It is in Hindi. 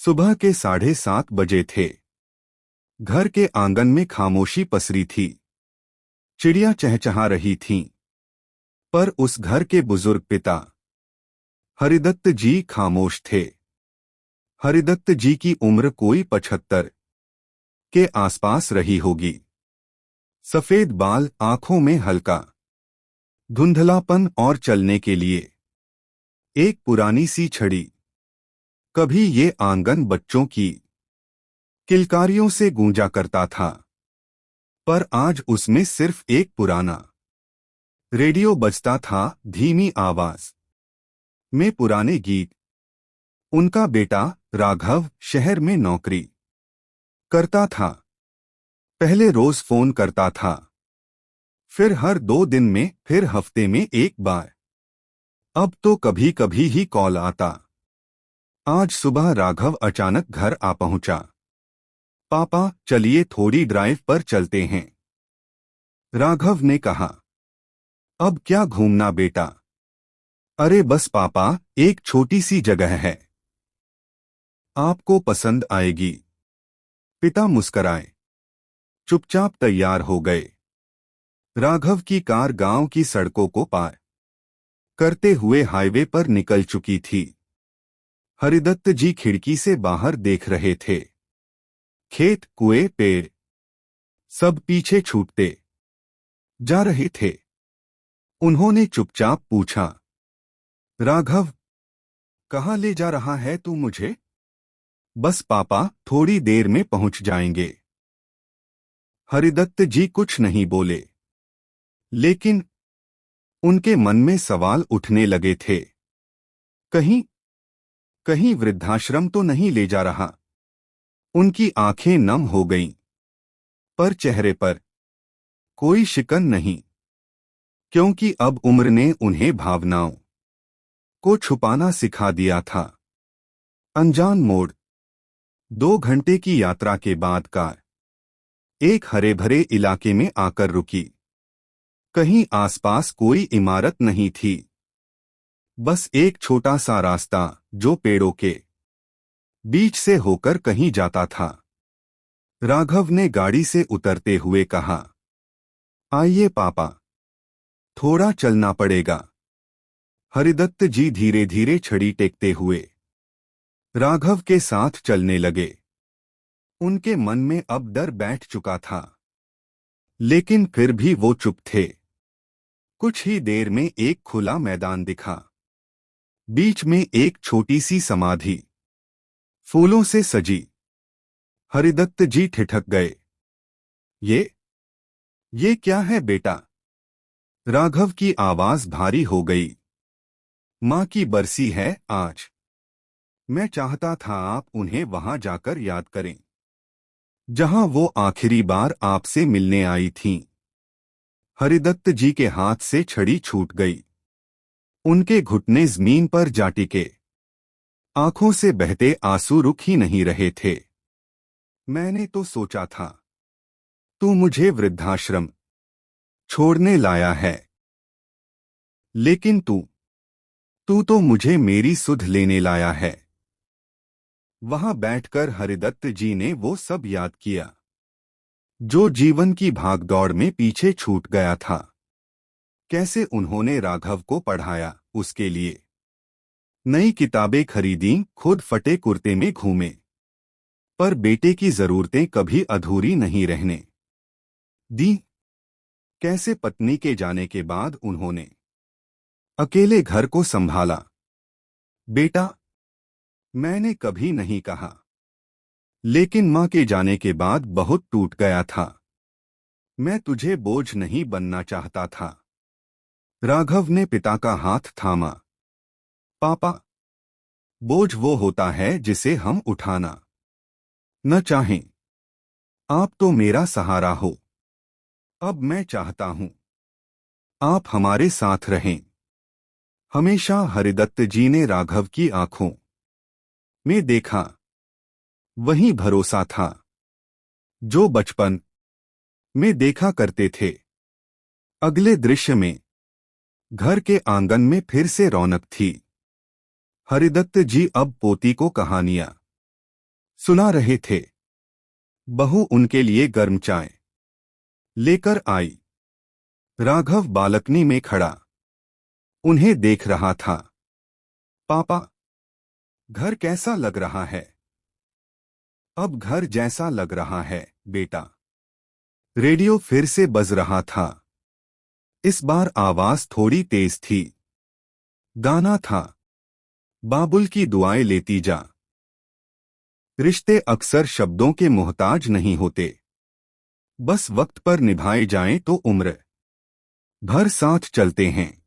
सुबह के 7:30 बजे थे। घर के आंगन में खामोशी पसरी थी। चिड़िया चहचहा रही थीं, पर उस घर के बुजुर्ग पिता हरिदत्त जी खामोश थे। हरिदत्त जी की उम्र कोई 75 के आसपास रही होगी। सफेद बाल, आंखों में हल्का धुंधलापन और चलने के लिए एक पुरानी सी छड़ी। कभी ये आंगन बच्चों की किलकारियों से गूंजा करता था, पर आज उसमें सिर्फ एक पुराना रेडियो बजता था, धीमी आवाज में पुराने गीत। उनका बेटा राघव शहर में नौकरी करता था। पहले रोज फोन करता था, फिर हर 2 दिन में, फिर हफ्ते में एक बार। अब तो कभी कभी ही कॉल आता। आज सुबह राघव अचानक घर आ पहुंचा। पापा, चलिए थोड़ी ड्राइव पर चलते हैं, राघव ने कहा। अब क्या घूमना बेटा? अरे बस पापा, एक छोटी सी जगह है, आपको पसंद आएगी। पिता मुस्कराए, चुपचाप तैयार हो गए। राघव की कार गांव की सड़कों को पार करते हुए हाईवे पर निकल चुकी थी। हरिदत्त जी खिड़की से बाहर देख रहे थे। खेत, कुएं, पेड़ सब पीछे छूटते जा रहे थे। उन्होंने चुपचाप पूछा, राघव, कहाँ ले जा रहा है तू मुझे? बस पापा, थोड़ी देर में पहुंच जाएंगे। हरिदत्त जी कुछ नहीं बोले, लेकिन उनके मन में सवाल उठने लगे थे। कहीं कहीं वृद्धाश्रम तो नहीं ले जा रहा? उनकी आंखें नम हो गईं, पर चेहरे पर कोई शिकन नहीं, क्योंकि अब उम्र ने उन्हें भावनाओं को छुपाना सिखा दिया था। अनजान मोड़। 2 घंटे की यात्रा के बाद कार एक हरे भरे इलाके में आकर रुकी। कहीं आसपास कोई इमारत नहीं थी, बस एक छोटा सा रास्ता जो पेड़ों के बीच से होकर कहीं जाता था। राघव ने गाड़ी से उतरते हुए कहा, आइए पापा, थोड़ा चलना पड़ेगा। हरिदत्त जी धीरे धीरे छड़ी टेकते हुए राघव के साथ चलने लगे। उनके मन में अब डर बैठ चुका था, लेकिन फिर भी वो चुप थे। कुछ ही देर में एक खुला मैदान दिखा। बीच में एक छोटी सी समाधि, फूलों से सजी। हरिदत्त जी ठिठक गए। ये क्या है बेटा? राघव की आवाज भारी हो गई। माँ की बरसी है आज। मैं चाहता था आप उन्हें वहां जाकर याद करें, जहां वो आखिरी बार आपसे मिलने आई थीं। हरिदत्त जी के हाथ से छड़ी छूट गई। उनके घुटने जमीन पर जा टिके। आंखों से बहते आंसू रुक ही नहीं रहे थे। मैंने तो सोचा था तू मुझे वृद्धाश्रम छोड़ने लाया है, लेकिन तू तो मुझे मेरी सुध लेने लाया है। वहां बैठकर हरिदत्त जी ने वो सब याद किया जो जीवन की भागदौड़ में पीछे छूट गया था। कैसे उन्होंने राघव को पढ़ाया, उसके लिए नई किताबें खरीदी, खुद फटे कुर्ते में घूमे, पर बेटे की जरूरतें कभी अधूरी नहीं रहने दी। कैसे पत्नी के जाने के बाद उन्होंने अकेले घर को संभाला। बेटा, मैंने कभी नहीं कहा, लेकिन मां के जाने के बाद बहुत टूट गया था। मैं तुझे बोझ नहीं बनना चाहता था। राघव ने पिता का हाथ थामा। पापा, बोझ वो होता है जिसे हम उठाना न चाहें। आप तो मेरा सहारा हो। अब मैं चाहता हूं आप हमारे साथ रहें हमेशा। हरिदत्त जी ने राघव की आंखों में देखा वही भरोसा था जो बचपन में देखा करते थे। अगले दृश्य में घर के आंगन में फिर से रौनक थी। हरिदत्त जी अब पोती को कहानियां सुला रहे थे। बहू उनके लिए गर्म चाय लेकर आई। राघव बालकनी में खड़ा उन्हें देख रहा था। पापा, घर कैसा लग रहा है? अब घर जैसा लग रहा है, बेटा। रेडियो फिर से बज रहा था। इस बार आवाज थोड़ी तेज थी। गाना था, बाबुल की दुआएं लेती जा। रिश्ते अक्सर शब्दों के मोहताज नहीं होते, बस वक्त पर निभाए जाएं तो उम्र भर साथ चलते हैं।